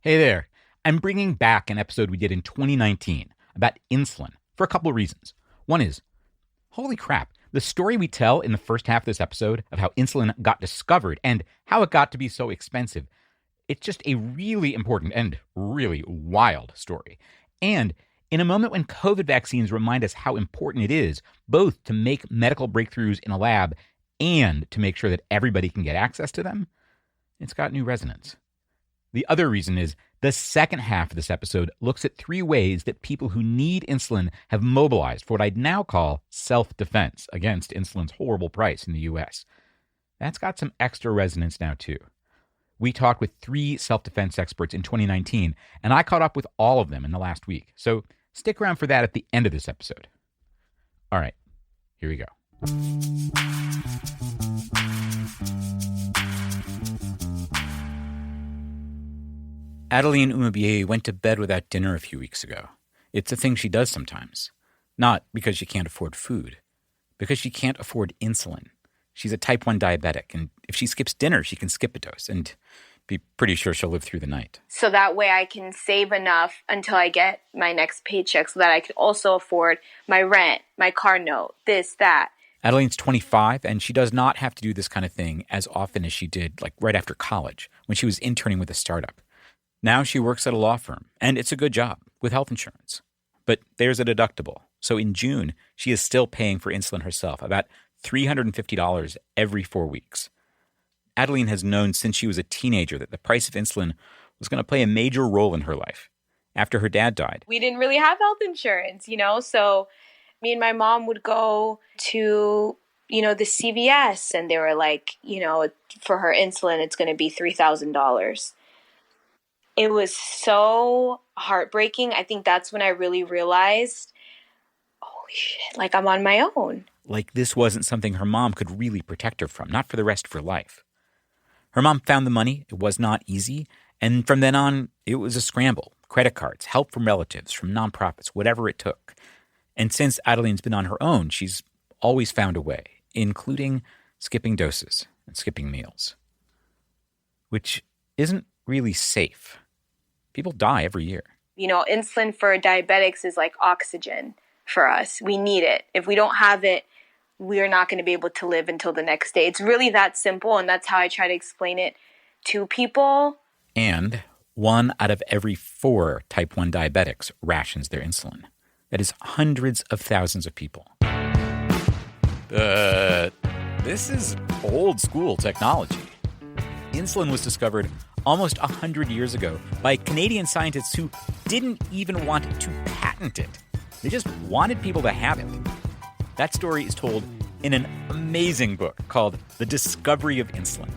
Hey there. I'm bringing back an episode we did in 2019 about insulin for a couple of reasons. One is, holy crap, the story we tell in the first half of this episode of how insulin got discovered and how it got to be so expensive, it's just a really important and really wild story. And in a moment when COVID vaccines remind us how important it is both to make medical breakthroughs in a lab and to make sure that everybody can get access to them, it's got new resonance. The other reason is the second half of this episode looks at 3 ways that people who need insulin have mobilized for what I'd now call self-defense against insulin's horrible price in the US. That's got some extra resonance now, too. We talked with 3 self-defense experts in 2019, and I caught up with all of them in the last week. So stick around for that at the end of this episode. All right, here we go. Adeline Umabie went to bed without dinner a few weeks ago. It's a thing she does sometimes. Not because she can't afford food, because she can't afford insulin. She's a type 1 diabetic, and if she skips dinner, she can skip a dose and be pretty sure she'll live through the night. So that way I can save enough until I get my next paycheck so that I could also afford my rent, my car note, this, that. Adeline's 25, and she does not have to do this kind of thing as often as she did, like right after college, when she was interning with a startup. Now she works at a law firm, and it's a good job with health insurance. But there's a deductible. So in June, she is still paying for insulin herself, about $350 every 4 weeks. Adeline has known since she was a teenager that the price of insulin was going to play a major role in her life. After her dad died, we didn't really have health insurance, so me and my mom would go to, the CVS, and they were like, for her insulin, it's going to be $3,000. It was so heartbreaking. I think that's when I really realized, holy shit, like I'm on my own. Like this wasn't something her mom could really protect her from, not for the rest of her life. Her mom found the money. It was not easy. And from then on, it was a scramble. Credit cards, help from relatives, from nonprofits, whatever it took. And since Adeline's been on her own, she's always found a way, including skipping doses and skipping meals. Which isn't really safe. People die every year. Insulin for diabetics is like oxygen for us. We need it. If we don't have it, we're not going to be able to live until the next day. It's really that simple, and that's how I try to explain it to people. And 1 out of every 4 type 1 diabetics rations their insulin. That is hundreds of thousands of people. This is old school technology. Insulin was discovered almost 100 years ago by Canadian scientists who didn't even want to patent it. They just wanted people to have it. That story is told in an amazing book called The Discovery of Insulin.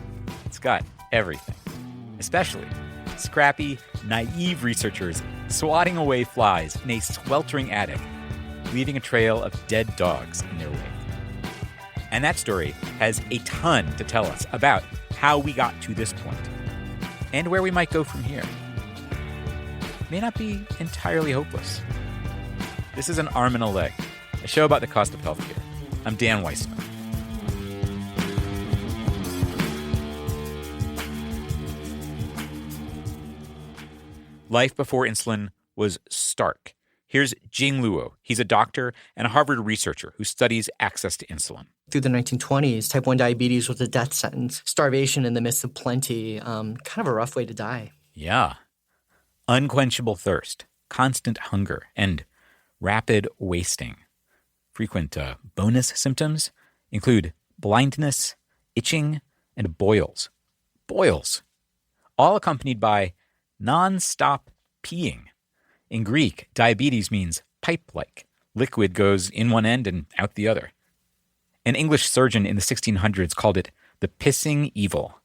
It's got everything, especially scrappy, naive researchers swatting away flies in a sweltering attic, leaving a trail of dead dogs in their wake. And that story has a ton to tell us about how we got to this point and where we might go from here. It may not be entirely hopeless. This is An Arm and a Leg, a show about the cost of healthcare. I'm Dan Weissman. Life before insulin was stark. Here's Jing Luo. He's a doctor and a Harvard researcher who studies access to insulin. Through the 1920s, type 1 diabetes was a death sentence. Starvation in the midst of plenty, kind of a rough way to die. Yeah. Unquenchable thirst, constant hunger, and rapid wasting. Frequent bonus symptoms include blindness, itching, and boils. Boils. All accompanied by non-stop peeing. In Greek, diabetes means pipe-like. Liquid goes in one end and out the other. An English surgeon in the 1600s called it the pissing evil.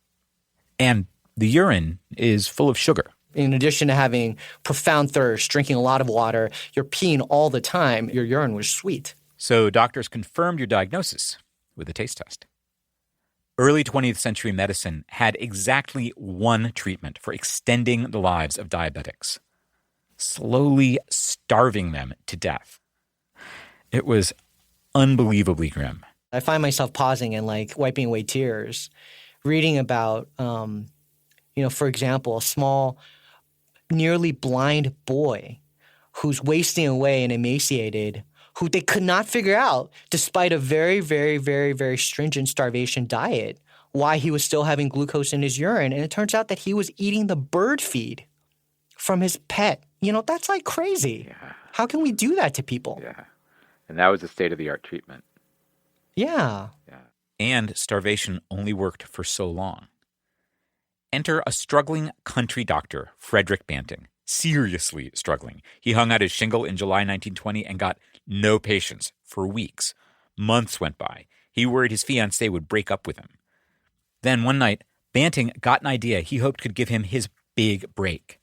And the urine is full of sugar. In addition to having profound thirst, drinking a lot of water, you're peeing all the time, your urine was sweet. So doctors confirmed your diagnosis with a taste test. Early 20th century medicine had exactly one treatment for extending the lives of diabetics: slowly starving them to death. It was unbelievably grim. I find myself pausing and wiping away tears, reading about, for example, a small nearly blind boy who's wasting away and emaciated, who they could not figure out, despite a very, very, very, very stringent starvation diet, why he was still having glucose in his urine. And it turns out that he was eating the bird feed from his pet. You know, that's like crazy. Yeah. How can we do that to people? Yeah. And that was a state-of-the-art treatment. Yeah. Yeah. And starvation only worked for so long. Enter a struggling country doctor, Frederick Banting. Seriously struggling. He hung out his shingle in July 1920 and got no patients for weeks. Months went by. He worried his fiancée would break up with him. Then one night, Banting got an idea he hoped could give him his big break.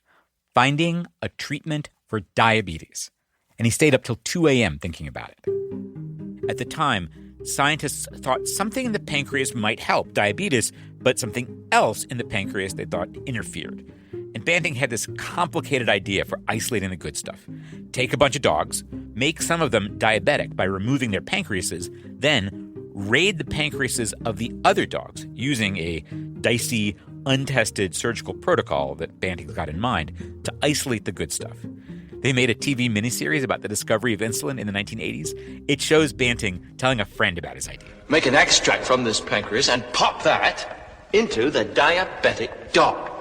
Finding a treatment for diabetes. And he stayed up till 2 a.m. thinking about it. At the time, scientists thought something in the pancreas might help diabetes, but something else in the pancreas they thought interfered. And Banting had this complicated idea for isolating the good stuff. Take a bunch of dogs, make some of them diabetic by removing their pancreases, then raid the pancreases of the other dogs using a dicey, untested surgical protocol that Banting's got in mind to isolate the good stuff. They made a TV miniseries about the discovery of insulin in the 1980s. It shows Banting telling a friend about his idea. Make an extract from this pancreas and pop that into the diabetic dog.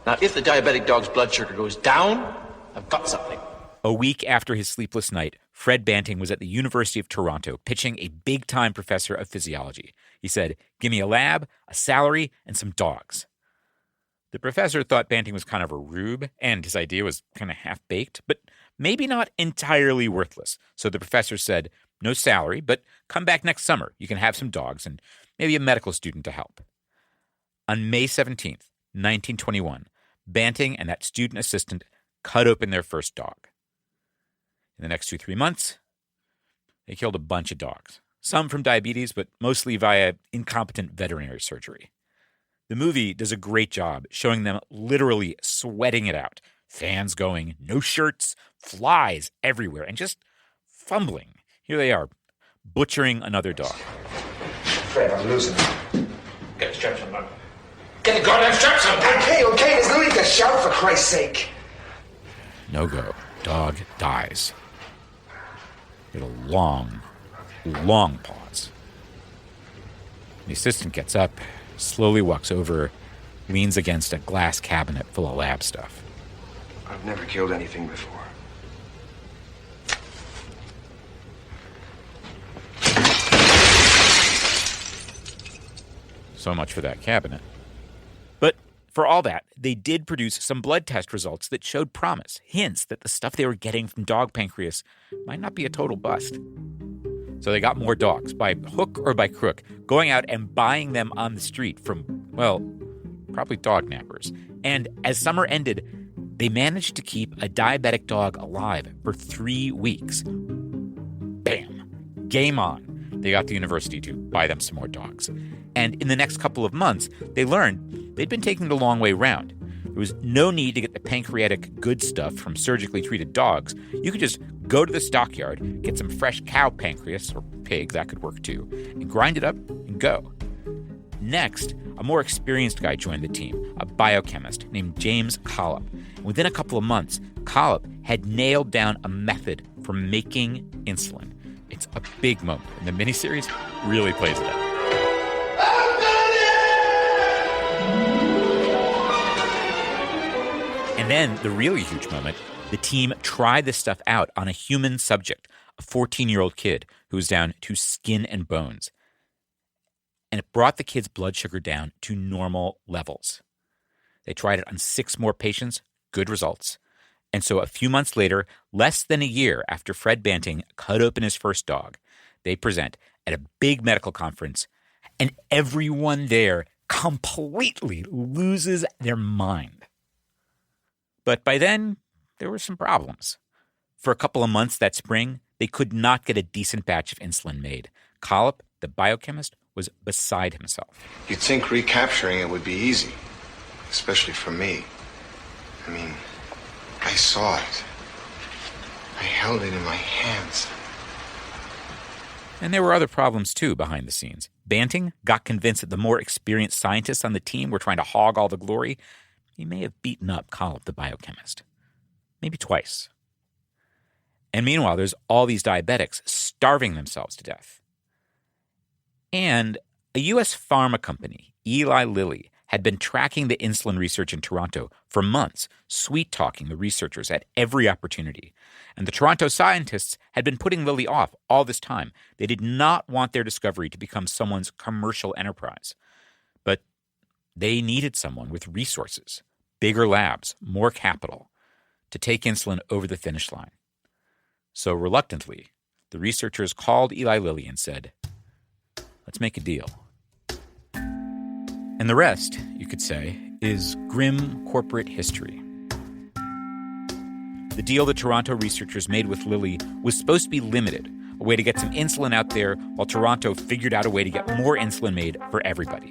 Now, if the diabetic dog's blood sugar goes down, I've got something. A week after his sleepless night, Fred Banting was at the University of Toronto pitching a big-time professor of physiology. He said, "Give me a lab, a salary, and some dogs." The professor thought Banting was kind of a rube, and his idea was kind of half-baked, but maybe not entirely worthless. So the professor said, "No salary, but come back next summer. You can have some dogs and maybe a medical student to help." On May 17th, 1921, Banting and that student assistant cut open their first dog. In the next 2-3 months, they killed a bunch of dogs. Some from diabetes, but mostly via incompetent veterinary surgery. The movie does a great job showing them literally sweating it out. Fans going, no shirts, flies everywhere, and just fumbling. Here they are, butchering another dog. Fred, I'm losing. Get the straps on, man. Get the goddamn straps on, man. Okay, there's no need to shout, for Christ's sake. No go. Dog dies. With a long, long pause. The assistant gets up, slowly walks over, leans against a glass cabinet full of lab stuff. I've never killed anything before. So much for that cabinet. But for all that, they did produce some blood test results that showed promise, hints that the stuff they were getting from dog pancreas might not be a total bust. So they got more dogs, by hook or by crook, going out and buying them on the street from, well, probably dog nappers. And as summer ended, they managed to keep a diabetic dog alive for 3 weeks. Bam! Game on. They got the university to buy them some more dogs. And in the next couple of months, they learned they'd been taking the long way round. There was no need to get the pancreatic good stuff from surgically treated dogs. You could just go to the stockyard, get some fresh cow pancreas, or pig, that could work too, and grind it up and go. Next, a more experienced guy joined the team, a biochemist named James Collop. And within a couple of months, Collop had nailed down a method for making insulin. It's a big moment, and the miniseries really plays it up. And then the really huge moment, the team tried this stuff out on a human subject, a 14-year-old kid who was down to skin and bones. And it brought the kid's blood sugar down to normal levels. They tried it on 6 more patients, good results. And so a few months later, less than a year after Fred Banting cut open his first dog, they present at a big medical conference, and everyone there completely loses their mind. But by then, there were some problems. For a couple of months that spring, they could not get a decent batch of insulin made. Collop, the biochemist, was beside himself. You'd think recapturing it would be easy, especially for me. I mean, I saw it. I held it in my hands. And there were other problems, too, behind the scenes. Banting got convinced that the more experienced scientists on the team were trying to hog all the glory. He may have beaten up Collop, the biochemist. maybe twice. And meanwhile, there's all these diabetics starving themselves to death. And a U.S. pharma company, Eli Lilly, had been tracking the insulin research in Toronto for months, sweet-talking the researchers at every opportunity. And the Toronto scientists had been putting Lilly off all this time. They did not want their discovery to become someone's commercial enterprise. But they needed someone with resources, bigger labs, more capital, to take insulin over the finish line. So reluctantly, the researchers called Eli Lilly and said, "Let's make a deal." And the rest, you could say, is grim corporate history. The deal the Toronto researchers made with Lilly was supposed to be limited, a way to get some insulin out there while Toronto figured out a way to get more insulin made for everybody.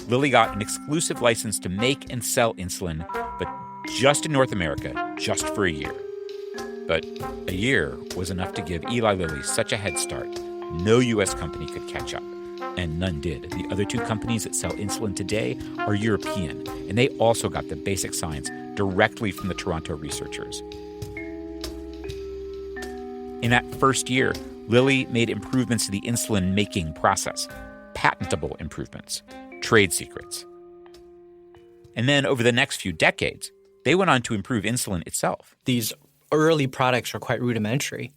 Lilly got an exclusive license to make and sell insulin, but just in North America, just for a year. But a year was enough to give Eli Lilly such a head start, no U.S. company could catch up. And none did. The other two companies that sell insulin today are European, and they also got the basic science directly from the Toronto researchers. In that first year, Lilly made improvements to the insulin-making process, patentable improvements, trade secrets. And then over the next few decades, they went on to improve insulin itself. These early products are quite rudimentary,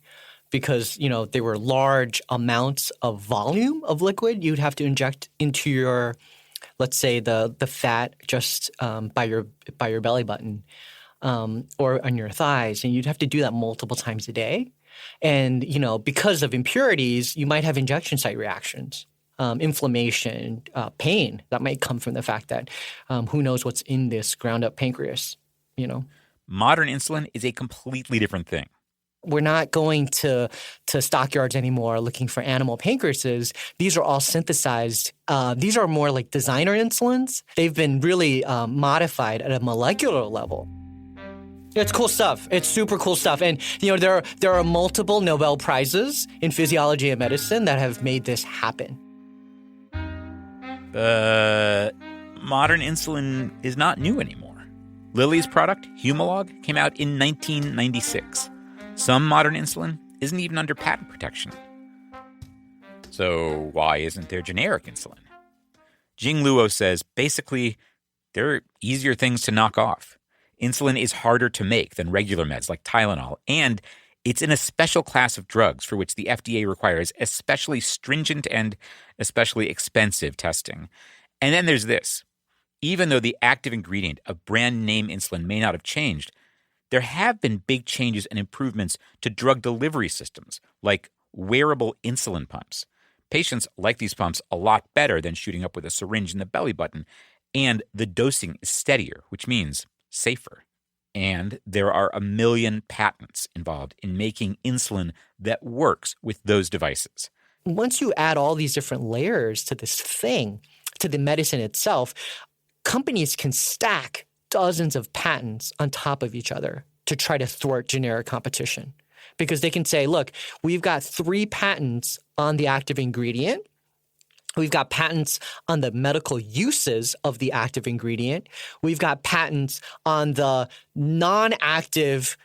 because, they were large amounts of volume of liquid you'd have to inject into your, let's say, the fat just by your belly button or on your thighs. And you'd have to do that multiple times a day. And, because of impurities, you might have injection site reactions, inflammation, pain. That might come from the fact that who knows what's in this ground up pancreas, Modern insulin is a completely different thing. We're not going to stockyards anymore looking for animal pancreases. These are all synthesized. These are more like designer insulins. They've been really modified at a molecular level. It's cool stuff. It's super cool stuff. And, there are multiple Nobel Prizes in physiology and medicine that have made this happen. But modern insulin is not new anymore. Lilly's product, Humalog, came out in 1996. Some modern insulin isn't even under patent protection. So why isn't there generic insulin? Jing Luo says basically there are easier things to knock off. Insulin is harder to make than regular meds like Tylenol, and it's in a special class of drugs for which the FDA requires especially stringent and especially expensive testing. And then there's this. Even though the active ingredient of brand name insulin may not have changed, there have been big changes and improvements to drug delivery systems, like wearable insulin pumps. Patients like these pumps a lot better than shooting up with a syringe in the belly button, and the dosing is steadier, which means safer. And there are 1 million patents involved in making insulin that works with those devices. Once you add all these different layers to this thing, to the medicine itself, companies can stack dozens of patents on top of each other to try to thwart generic competition. Because they can say, look, we've got 3 patents on the active ingredient. We've got patents on the medical uses of the active ingredient. We've got patents on the non-active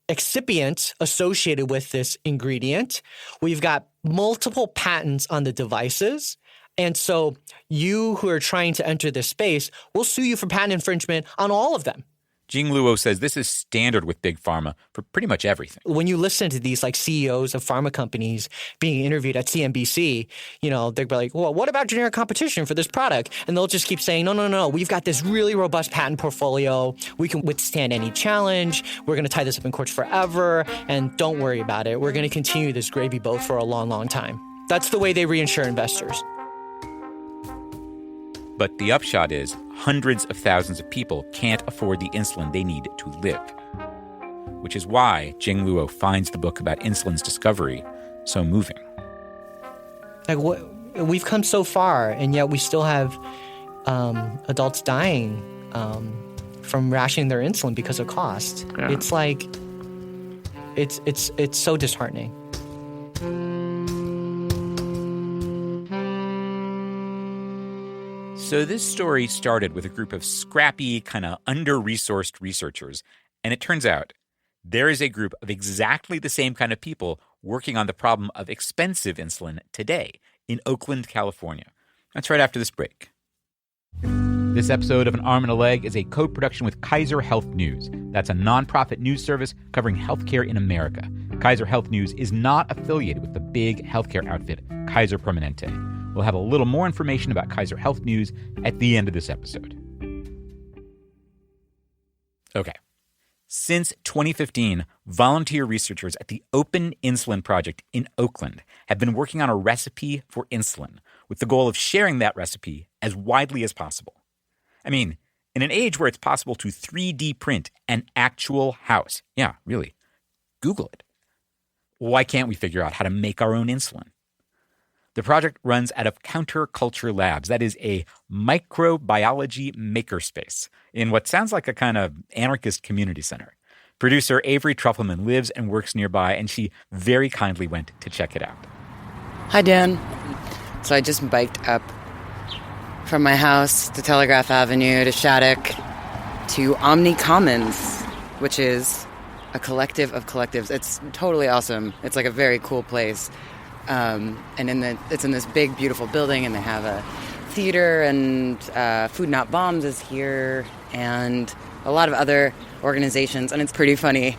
excipient associated with this ingredient. We've got multiple patents on the devices. And so you who are trying to enter this space, will sue you for patent infringement on all of them. Jing Luo says this is standard with big pharma for pretty much everything. When you listen to these CEOs of pharma companies being interviewed at CNBC, they'll be like, well, what about generic competition for this product? And they'll just keep saying, no, we've got this really robust patent portfolio. We can withstand any challenge. We're going to tie this up in courts forever. And don't worry about it. We're going to continue this gravy boat for a long, long time. That's the way they reinsure investors. But the upshot is hundreds of thousands of people can't afford the insulin they need to live. Which is why Jing Luo finds the book about insulin's discovery so moving. We've come so far, and yet we still have adults dying from rationing their insulin because of cost. Yeah. It's so disheartening. So this story started with a group of scrappy, kind of under-resourced researchers, and it turns out There is a group of exactly the same kind of people working on the problem of expensive insulin today in Oakland, California. That's right after this break. This episode of An Arm and a Leg is a co-production with Kaiser Health News. That's a nonprofit news service covering healthcare in America. Kaiser Health News is not affiliated with the big healthcare outfit, Kaiser Permanente. We'll have a little more information about Kaiser Health News at the end of this episode. Okay. Since 2015, volunteer researchers at the Open Insulin Project in Oakland have been working on a recipe for insulin with the goal of sharing that recipe as widely as possible. I mean, in an age where it's possible to 3D print an actual house, yeah, really, Google it. Why can't we figure out how to make our own insulin? The project runs out of Counterculture Labs. That is a microbiology makerspace in what sounds like a kind of anarchist community center. Producer Avery Trufelman lives and works nearby, and she very kindly went to check it out. Hi, Dan. So I just biked up from my house to Telegraph Avenue to Shattuck to Omni Commons, which is a collective of collectives. It's totally awesome. It's like a very cool place. And it's in this big, beautiful building, and they have a theater, and Food Not Bombs is here, and a lot of other organizations. And it's pretty funny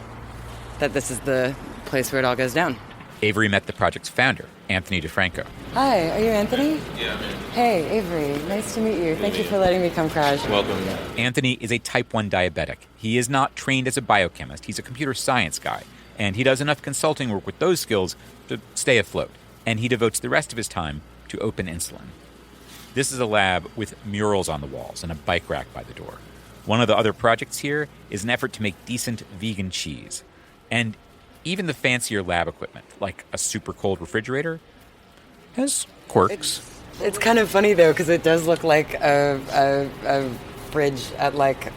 that this is the place where it all goes down. Avery met the project's founder, Anthony DeFranco. Hi, are you Anthony? Yeah, man. Hey, Avery. Nice to meet you. Thank you for letting me come crash. Welcome. Anthony is a type 1 diabetic. He is not trained as a biochemist. He's a computer science guy. And he does enough consulting work with those skills to stay afloat. And he devotes the rest of his time to Open Insulin. This is a lab with murals on the walls and a bike rack by the door. One of the other projects here is an effort to make decent vegan cheese. And even the fancier lab equipment, like a super cold refrigerator, has quirks. It's kind of funny, though, because it does look like a fridge at, like,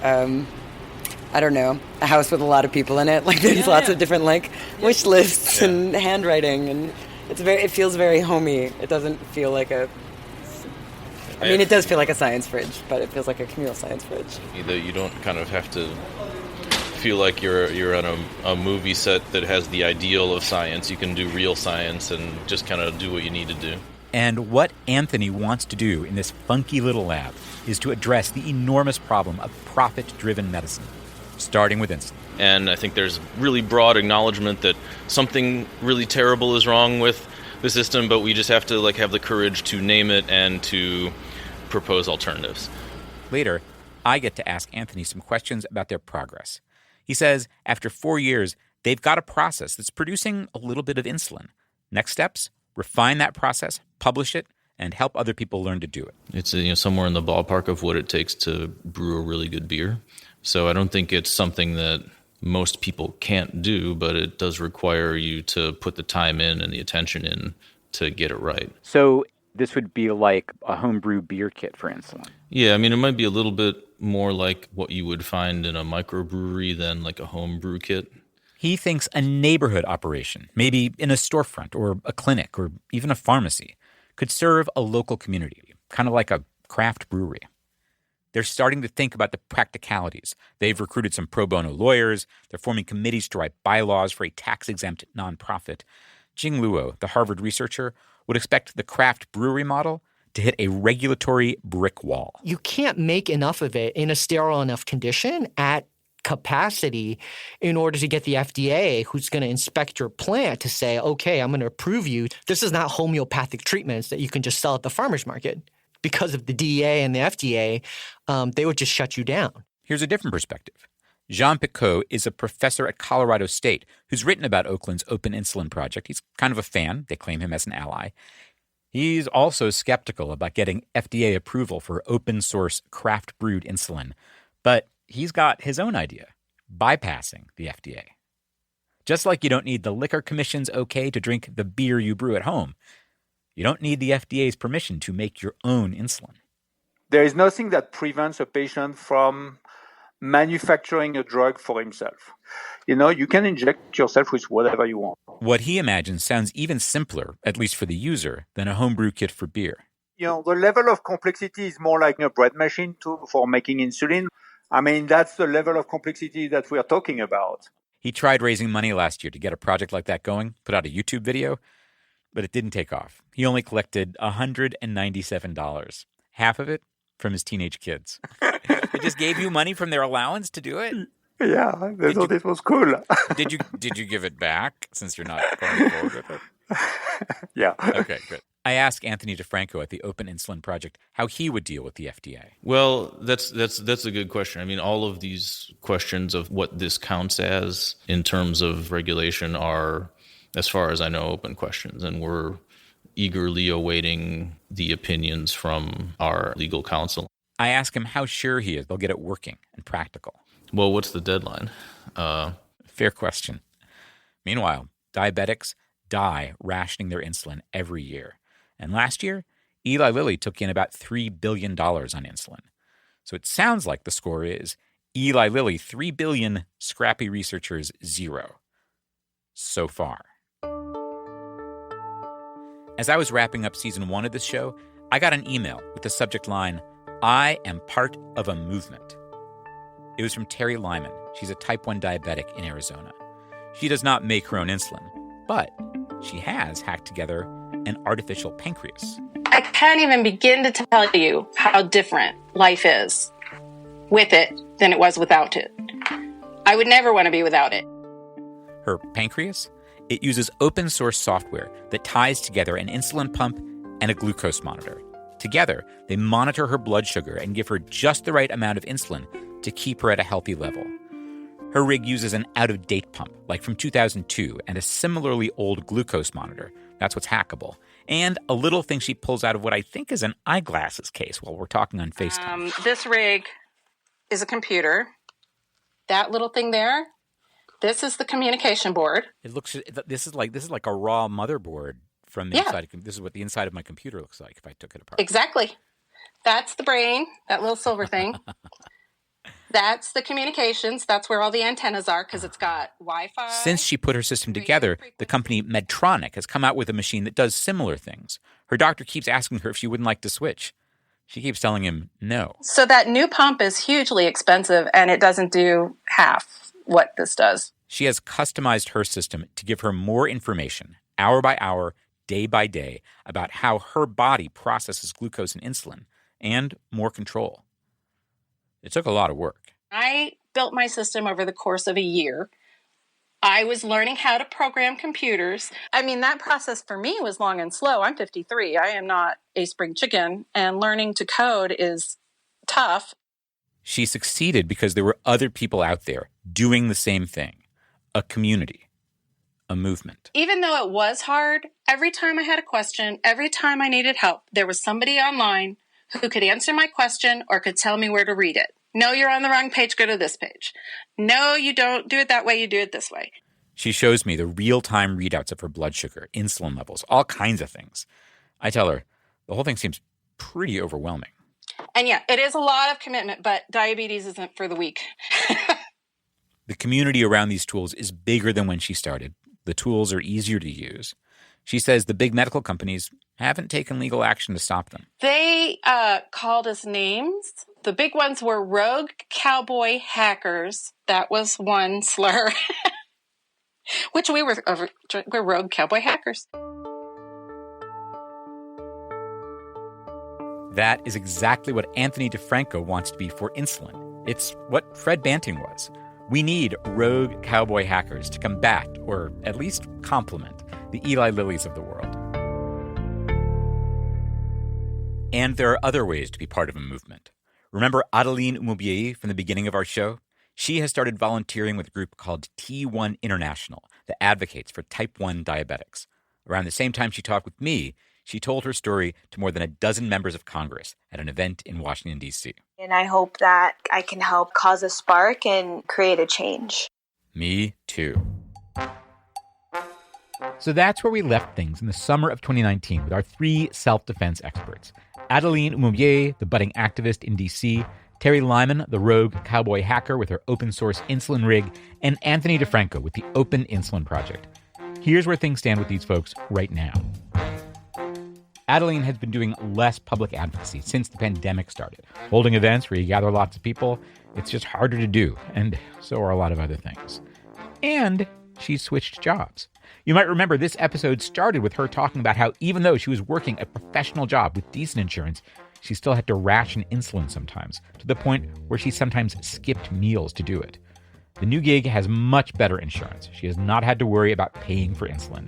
I don't know, a house with a lot of people in it. Like, there's lots of different, like, wish lists and handwriting, and it feels very homey. It doesn't feel like it does feel like a science fridge, but it feels like a communal science fridge. Either you don't kind of have to feel like you're on a movie set that has the ideal of science. You can do real science and just kind of do what you need to do. And what Anthony wants to do in this funky little lab is to address the enormous problem of profit-driven medicine, starting with insulin. And I think there's really broad acknowledgement that something really terrible is wrong with the system, but we just have to have the courage to name it and to propose alternatives. Later, I get to ask Anthony some questions about their progress. He says after 4 years, they've got a process that's producing a little bit of insulin. Next steps, refine that process, publish it, and help other people learn to do it. It's somewhere in the ballpark of what it takes to brew a really good beer. So I don't think it's something that most people can't do, but it does require you to put the time in and the attention in to get it right. So this would be like a homebrew beer kit for insulin. Yeah, it might be a little bit more like what you would find in a microbrewery than like a homebrew kit. He thinks a neighborhood operation, maybe in a storefront or a clinic or even a pharmacy, could serve a local community, kind of like a craft brewery. They're starting to think about the practicalities. They've recruited some pro bono lawyers. They're forming committees to write bylaws for a tax-exempt nonprofit. Jing Luo, the Harvard researcher, would expect the craft brewery model to hit a regulatory brick wall. You can't make enough of it in a sterile enough condition at capacity in order to get the FDA, who's going to inspect your plant, to say, okay, I'm going to approve you. This is not homeopathic treatments that you can just sell at the farmer's market. Because of the DEA and the FDA, they would just shut you down. Here's a different perspective. Jean Picot is a professor at Colorado State who's written about Oakland's Open Insulin Project. He's kind of a fan. They claim him as an ally. He's also skeptical about getting FDA approval for open-source craft-brewed insulin. But he's got his own idea, bypassing the FDA. Just like you don't need the Liquor Commission's okay to drink the beer you brew at home, you don't need the FDA's permission to make your own insulin. There is nothing that prevents a patient from manufacturing a drug for himself. You can inject yourself with whatever you want. What he imagines sounds even simpler, at least for the user, than a homebrew kit for beer. The level of complexity is more like a bread machine for making insulin. That's the level of complexity that we are talking about. He tried raising money last year to get a project like that going, put out a YouTube video, but it didn't take off. He only collected $197, half of it from his teenage kids. They just gave you money from their allowance to do it? Yeah, they thought it was cool. Did you give it back since you're not going forward with it? Yeah. Okay, good. I asked Anthony DeFranco at the Open Insulin Project how he would deal with the FDA. Well, that's a good question. I mean, all of these questions of what this counts as in terms of regulation are, as far as I know, open questions, and we're eagerly awaiting the opinions from our legal counsel. I asked him how sure he is they'll get it working and practical. Well, what's the deadline? Fair question. Meanwhile, diabetics die rationing their insulin every year. And last year, Eli Lilly took in about $3 billion on insulin. So it sounds like the score is Eli Lilly, $3 billion, scrappy researchers, 0. So far. As I was wrapping up season 1 of this show, I got an email with the subject line, "I am part of a movement." It was from Terry Lyman. She's a type 1 diabetic in Arizona. She does not make her own insulin, but she has hacked together an artificial pancreas. I can't even begin to tell you how different life is with it than it was without it. I would never want to be without it. Her pancreas? It uses open source software that ties together an insulin pump and a glucose monitor. Together, they monitor her blood sugar and give her just the right amount of insulin to keep her at a healthy level. Her rig uses an out-of-date pump, like from 2002, and a similarly old glucose monitor. That's what's hackable. And a little thing she pulls out of what I think is an eyeglasses case while we're talking on FaceTime. This rig is a computer. That little thing there, this is the communication board. This is like a raw motherboard from the inside. This is what the inside of my computer looks like if I took it apart. Exactly. That's the brain, that little silver thing. That's the communications. That's where all the antennas are because it's got Wi-Fi. Since she put her system together, the company Medtronic has come out with a machine that does similar things. Her doctor keeps asking her if she wouldn't like to switch. She keeps telling him no. So that new pump is hugely expensive, and it doesn't do half what this does. She has customized her system to give her more information, hour by hour, day by day, about how her body processes glucose and insulin, and more control. It took a lot of work. I built my system over the course of a year. I was learning how to program computers. I mean, that process for me was long and slow. I'm 53. I am not a spring chicken, and learning to code is tough. She succeeded because there were other people out there doing the same thing. A community. A movement. Even though it was hard, every time I had a question, every time I needed help, there was somebody online who could answer my question or could tell me where to read it. No, you're on the wrong page. Go to this page. No, you don't do it that way. You do it this way. She shows me the real-time readouts of her blood sugar, insulin levels, all kinds of things. I tell her, the whole thing seems pretty overwhelming. And yeah, it is a lot of commitment, but diabetes isn't for the weak. The community around these tools is bigger than when she started. The tools are easier to use. She says the big medical companies haven't taken legal action to stop them. They called us names. The big ones were rogue cowboy hackers. That was one slur. Which we're rogue cowboy hackers. That is exactly what Anthony DeFranco wants to be for insulin. It's what Fred Banting was. We need rogue cowboy hackers to combat, or at least complement, the Eli Lillys of the world. And there are other ways to be part of a movement. Remember Adeline Umoubiei from the beginning of our show? She has started volunteering with a group called T1 International that advocates for type 1 diabetics. Around the same time she talked with me, she told her story to more than a dozen members of Congress at an event in Washington, D.C. And I hope that I can help cause a spark and create a change. Me too. So that's where we left things in the summer of 2019 with our 3 self-defense experts. Adeline Umoubiei, the budding activist in D.C., Terry Lyman, the rogue cowboy hacker with her open-source insulin rig, and Anthony DeFranco with the Open Insulin Project. Here's where things stand with these folks right now. Adeline has been doing less public advocacy since the pandemic started. Holding events where you gather lots of people, it's just harder to do, and so are a lot of other things. And she switched jobs. You might remember this episode started with her talking about how even though she was working a professional job with decent insurance, she still had to ration insulin sometimes, to the point where she sometimes skipped meals to do it. The new gig has much better insurance. She has not had to worry about paying for insulin.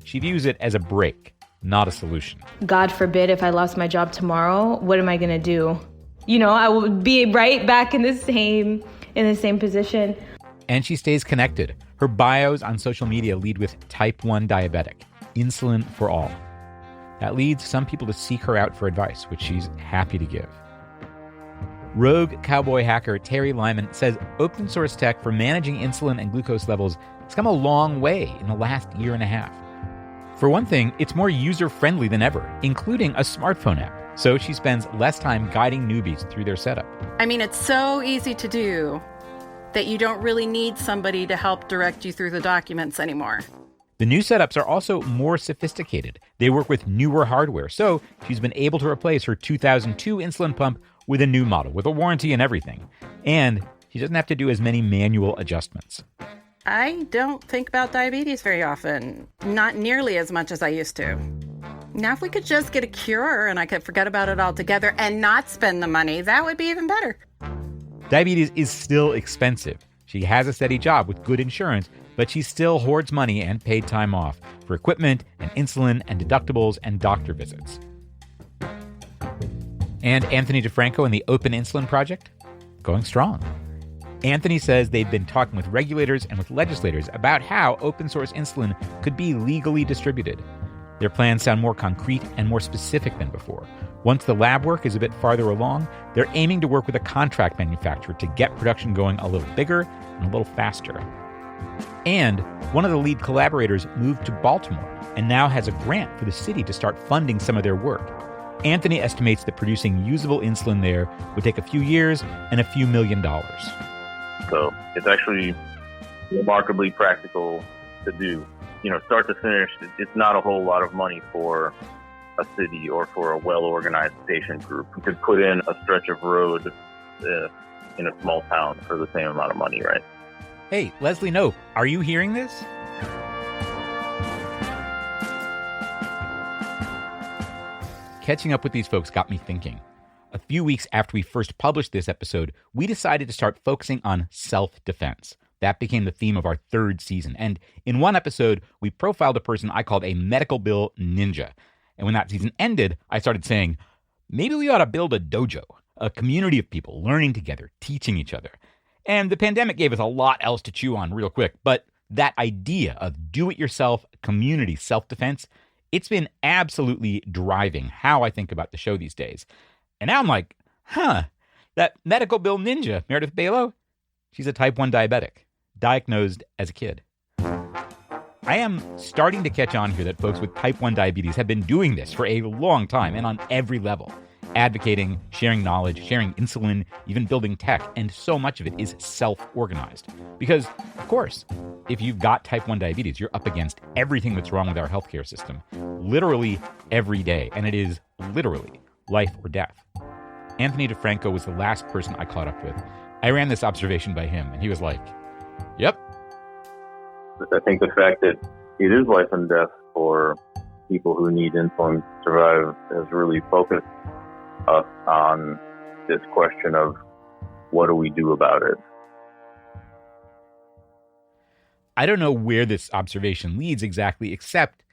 She views it as a break, not a solution. God forbid if I lost my job tomorrow, what am I going to do? I would be right back in the same position. And she stays connected. Her bios on social media lead with type 1 diabetic, insulin for all. That leads some people to seek her out for advice, which she's happy to give. Rogue cowboy hacker Terry Lyman says open source tech for managing insulin and glucose levels has come a long way in the last year and a half. For one thing, it's more user-friendly than ever, including a smartphone app, so she spends less time guiding newbies through their setup. I mean, it's so easy to do that you don't really need somebody to help direct you through the documents anymore. The new setups are also more sophisticated. They work with newer hardware, so she's been able to replace her 2002 insulin pump with a new model, with a warranty and everything. And she doesn't have to do as many manual adjustments. I don't think about diabetes very often, not nearly as much as I used to. Now, if we could just get a cure and I could forget about it altogether and not spend the money, that would be even better. Diabetes is still expensive. She has a steady job with good insurance, but she still hoards money and paid time off for equipment and insulin and deductibles and doctor visits. And Anthony DeFranco and the Open Insulin Project? Going strong. Anthony says they've been talking with regulators and with legislators about how open source insulin could be legally distributed. Their plans sound more concrete and more specific than before. Once the lab work is a bit farther along, they're aiming to work with a contract manufacturer to get production going a little bigger and a little faster. And one of the lead collaborators moved to Baltimore and now has a grant for the city to start funding some of their work. Anthony estimates that producing usable insulin there would take a few years and a few $1 million. So it's actually remarkably practical to do. Start to finish, it's not a whole lot of money for a city or for a well-organized patient group. You could put in a stretch of road in a small town for the same amount of money, right? Hey, Leslie Knope, are you hearing this? Catching up with these folks got me thinking. A few weeks after we first published this episode, we decided to start focusing on self-defense. That became the theme of our third season. And in one episode, we profiled a person I called a medical bill ninja. And when that season ended, I started saying, maybe we ought to build a dojo, a community of people learning together, teaching each other. And the pandemic gave us a lot else to chew on real quick. But that idea of do-it-yourself community self-defense, it's been absolutely driving how I think about the show these days. And now I'm like, that medical bill ninja, Meredith Balo, she's a type 1 diabetic, diagnosed as a kid. I am starting to catch on here that folks with type 1 diabetes have been doing this for a long time and on every level. Advocating, sharing knowledge, sharing insulin, even building tech, and so much of it is self-organized. Because, of course, if you've got type 1 diabetes, you're up against everything that's wrong with our healthcare system, literally every day, and it is literally life or death. Anthony DeFranco was the last person I caught up with. I ran this observation by him, and he was like, yep. I think the fact that it is life and death for people who need insulin to survive has really focused us on this question of what do we do about it? I don't know where this observation leads exactly, except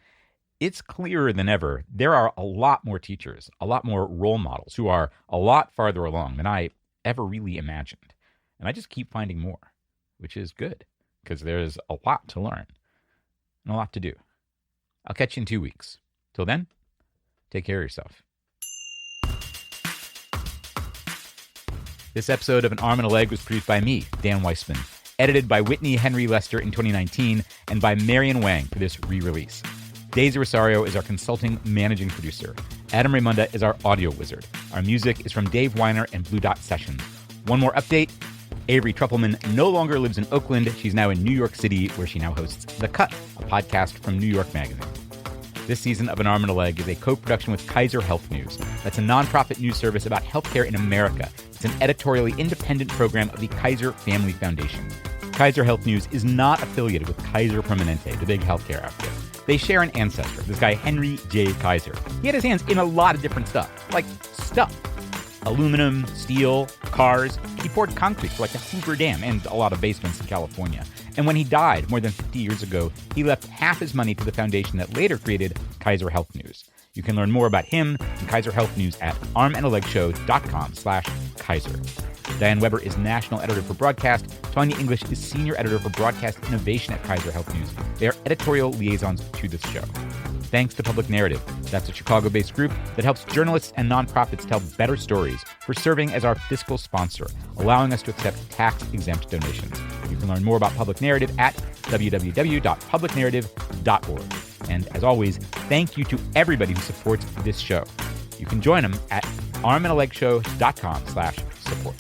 it's clearer than ever. There are a lot more teachers, a lot more role models who are a lot farther along than I ever really imagined. And I just keep finding more, which is good because there's a lot to learn and a lot to do. I'll catch you in 2 weeks. Till then, take care of yourself. This episode of An Arm and a Leg was produced by me, Dan Weissman, edited by Whitney Henry Lester in 2019, and by Marion Wang for this re-release. Daisy Rosario is our consulting managing producer. Adam Raimunda is our audio wizard. Our music is from Dave Weiner and Blue Dot Sessions. One more update. Avery Truppelman no longer lives in Oakland. She's now in New York City, where she now hosts The Cut, a podcast from New York Magazine. This season of An Arm and a Leg is a co-production with Kaiser Health News. That's a nonprofit news service about healthcare in America. It's an editorially independent program of the Kaiser Family Foundation. Kaiser Health News is not affiliated with Kaiser Permanente, the big healthcare outfit. They share an ancestor, this guy Henry J. Kaiser. He had his hands in a lot of different stuff, like stuff. Aluminum, steel, cars. He poured concrete for like the Hoover Dam and a lot of basements in California. And when he died more than 50 years ago, he left half his money to the foundation that later created Kaiser Health News. You can learn more about him and Kaiser Health News at armandalegshow.com/Kaiser. Diane Weber is national editor for broadcast. Tanya English is senior editor for broadcast innovation at Kaiser Health News. They are editorial liaisons to this show. Thanks to Public Narrative. That's a Chicago-based group that helps journalists and nonprofits tell better stories, for serving as our fiscal sponsor, allowing us to accept tax-exempt donations. You can learn more about Public Narrative at www.publicnarrative.org. And as always, thank you to everybody who supports this show. You can join them at armandalegshow.com/support.